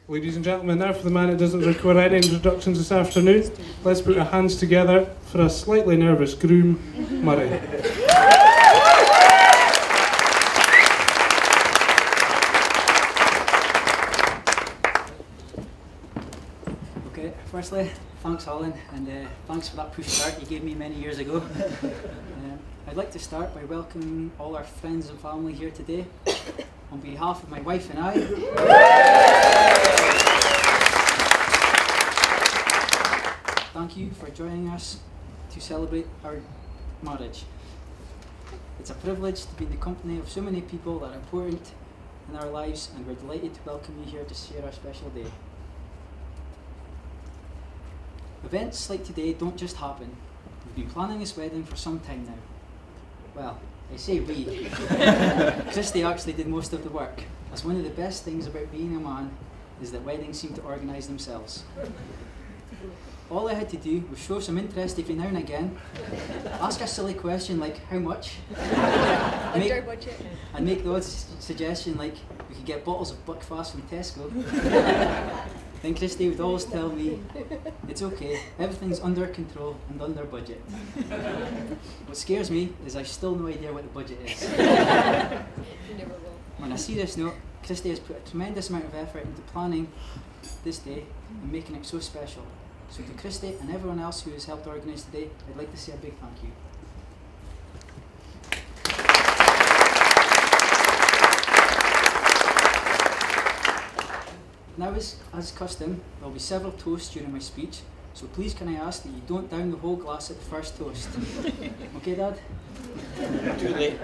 Ladies and gentlemen, now for the man that doesn't require any introductions this afternoon, let's put our hands together for a slightly nervous Groom Murray. Okay, firstly, thanks Alan, and thanks for that push start you gave me many years ago. I'd like to start by welcoming all our friends and family here today. On behalf of my wife and I, thank you for joining us to celebrate our marriage. It's a privilege to be in the company of so many people that are important in our lives, and we're delighted to welcome you here to share our special day. Events like today don't just happen. We've been planning this wedding for some time now. Well, I say we. Christy actually did most of the work, as one of the best things about being a man is that weddings seem to organise themselves. All I had to do was show some interest every now and again, ask a silly question like, how much? Under budget. And make the odd suggestion like, we could get bottles of Buckfast from Tesco. Then Christy would always tell me, it's okay, everything's under control and under budget. What scares me is I've still no idea what the budget is. You never will. On a serious note, Christy has put a tremendous amount of effort into planning this day and making it so special. So to Christy and everyone else who has helped organise today, I'd like to say a big thank you. Now, as custom, there will be several toasts during my speech, so please can I ask that you don't down the whole glass at the first toast. Okay, Dad? Too late.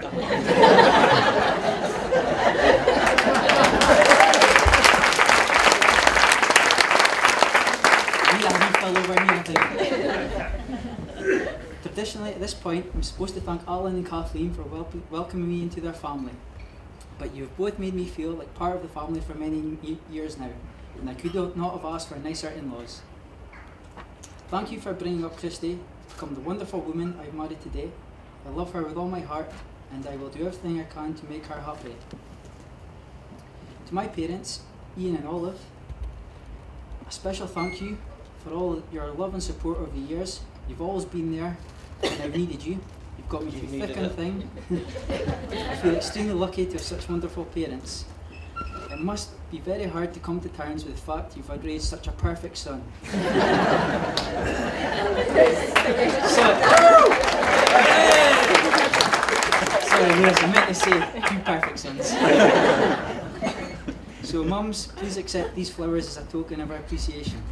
Traditionally, at this point, I'm supposed to thank Alan and Kathleen for welcoming me into their family. But you've both made me feel like part of the family for many years now, and I could not have asked for nicer in-laws. Thank you for bringing up Christy to become the wonderful woman I've married today. I love her with all my heart, and I will do everything I can to make her happy. To my parents, Ian and Olive, a special thank you for all your love and support over the years. You've always been there when I've needed you. You've got me through thick and thin. I feel extremely lucky to have such wonderful parents. It must be very hard to come to terms with the fact you've raised such a perfect son. Sorry, yes, I meant to say 2 perfect sons. So mums, please accept these flowers as a token of our appreciation.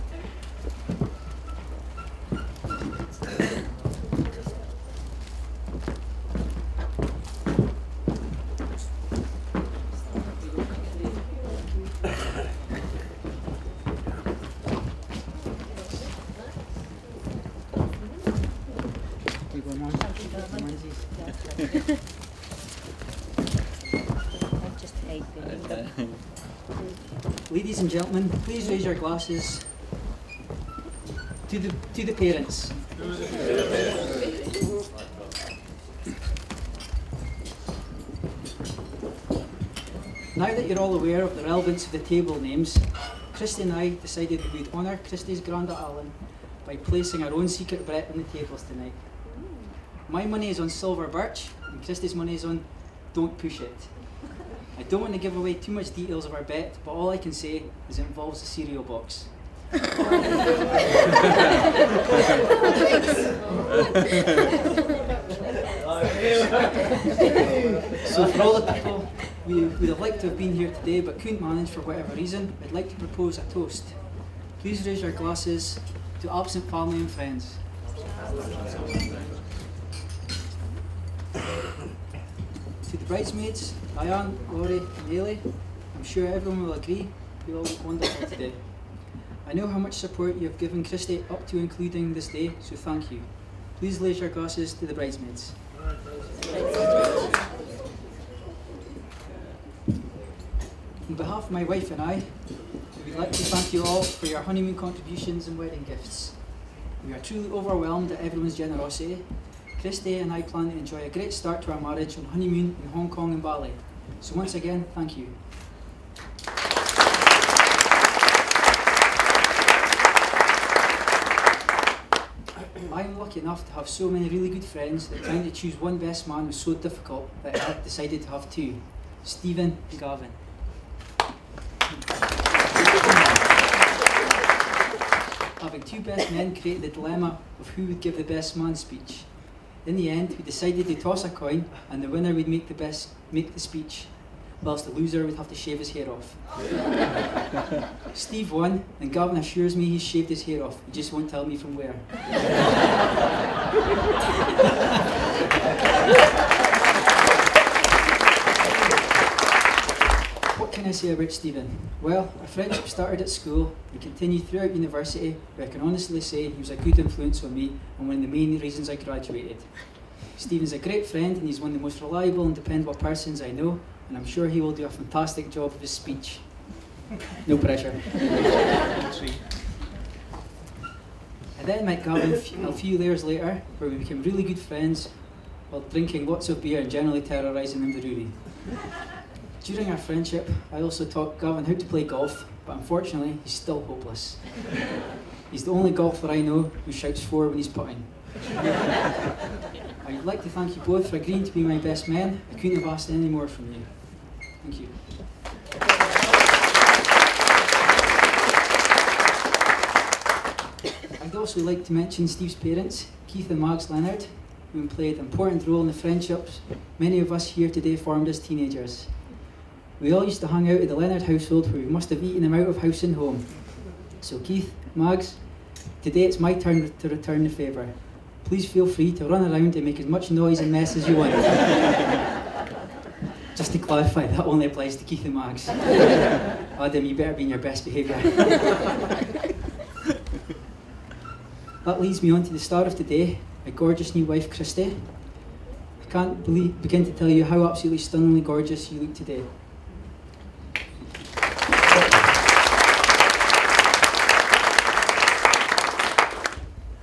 Ladies and gentlemen, please raise your glasses to the parents. Now that you're all aware of the relevance of the table names, Christy and I decided that we'd honour Christy's Granda Alan by placing our own secret bet on the tables tonight. My money is on silver birch, and Christy's money is on don't push it. I don't want to give away too much details of our bet, but all I can say is it involves a cereal box. So for all the people we would have liked to have been here today but couldn't manage for whatever reason, I'd like to propose a toast. Please raise your glasses to absent family and friends. To the bridesmaids, Diane, Laurie and Ailey, I'm sure everyone will agree you all look wonderful today. I know how much support you have given Christy up to including this day, so thank you. Please raise your glasses to the bridesmaids. On behalf of my wife and I, we would like to thank you all for your honeymoon contributions and wedding gifts. We are truly overwhelmed at everyone's generosity. Christy and I plan to enjoy a great start to our marriage on honeymoon in Hong Kong and Bali. So once again, thank you. lucky enough to have so many really good friends that trying to choose one best man was so difficult that I decided to have two, Stephen and Gavin. Having two best men created the dilemma of who would give the best man speech. In the end, we decided to toss a coin, and the winner would make the speech, whilst the loser would have to shave his hair off. Steve won, and Gavin assures me he's shaved his hair off. He just won't tell me from where. What can I say about Stephen? Well, our friendship started at school and continued throughout university, where I can honestly say he was a good influence on me and one of the main reasons I graduated. Stephen's a great friend and he's one of the most reliable and dependable persons I know, and I'm sure he will do a fantastic job of his speech. No pressure. I then met Gavin a few years later, where we became really good friends while drinking lots of beer and generally terrorising Inverurie. During our friendship, I also taught Gavin how to play golf, but unfortunately, he's still hopeless. He's the only golfer I know who shouts four when he's putting. I would like to thank you both for agreeing to be my best men. I couldn't have asked any more from you. Thank you. I'd also like to mention Steve's parents, Keith and Mags Leonard, who played an important role in the friendships many of us here today formed as teenagers. We all used to hang out at the Leonard household, where we must have eaten him out of house and home. So Keith, Mags, today it's my turn to return the favour. Please feel free to run around and make as much noise and mess as you want. Just to clarify, that only applies to Keith and Mags. Adam, you better be in your best behaviour. That leads me on to the star of today, my gorgeous new wife, Christy. I can't begin to tell you how absolutely stunningly gorgeous you look today.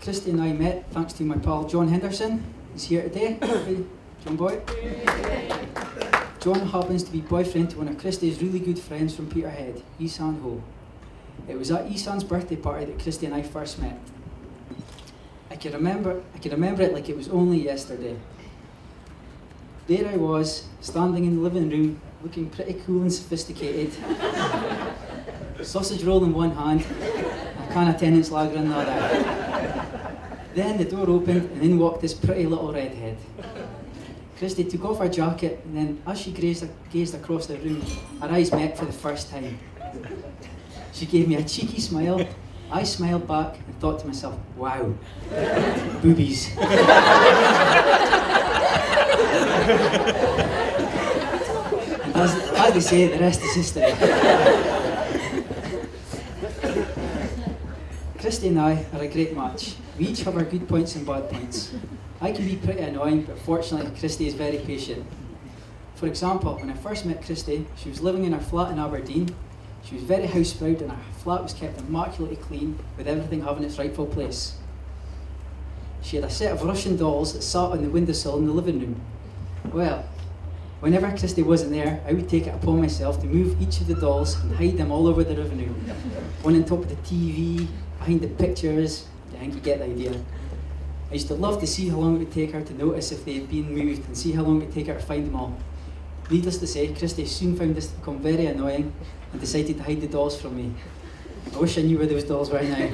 Christy and I met thanks to my pal John Henderson. He's here today. Hey, John boy. John happens to be boyfriend to one of Christy's really good friends from Peterhead, Isan Ho. It was at Isan's birthday party that Christy and I first met. I can remember it like it was only yesterday. There I was, standing in the living room, looking pretty cool and sophisticated. Sausage roll in one hand, a can of Tennent's Lager in the other. Then the door opened and in walked this pretty little redhead. Christy took off her jacket, and then as she gazed across the room, our eyes met for the first time. She gave me a cheeky smile. I smiled back and thought to myself, wow, boobies. And as they say, the rest is history. Christy and I are a great match. We each have our good points and bad points. I can be pretty annoying, but fortunately Christy is very patient. For example, when I first met Christy, she was living in her flat in Aberdeen. She was very house-proud and her flat was kept immaculately clean, with everything having its rightful place. She had a set of Russian dolls that sat on the windowsill in the living room. Well, whenever Christy wasn't there, I would take it upon myself to move each of the dolls and hide them all over the living room. One on top of the TV, behind the pictures. I think you get the idea. I used to love to see how long it would take her to notice if they had been moved and see how long it would take her to find them all. Needless to say, Christy soon found this to become very annoying and decided to hide the dolls from me. I wish I knew where those dolls were now.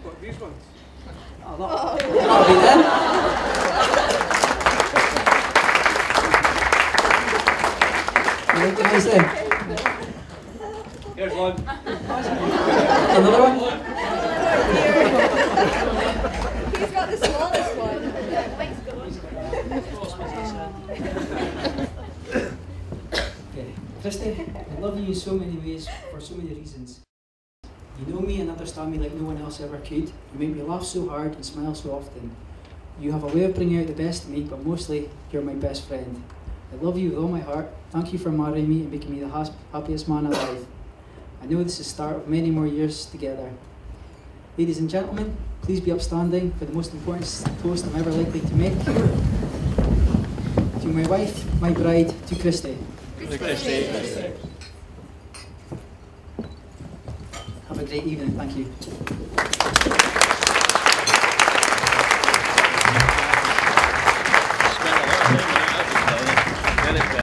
What, these ones? Oh, that'll be them. You recognise them? Here's one. Another one? He's got the smallest one. Okay. Christy, I love you in so many ways, for so many reasons. You know me and understand me like no one else ever could. You make me laugh so hard and smile so often. You have a way of bringing out the best in me, but mostly, you're my best friend. I love you with all my heart. Thank you for marrying me and making me the happiest man alive. I know this is the start of many more years together. Ladies and gentlemen, please be upstanding for the most important toast I'm ever likely to make. To my wife, my bride, to Christy. Have a great evening, thank you.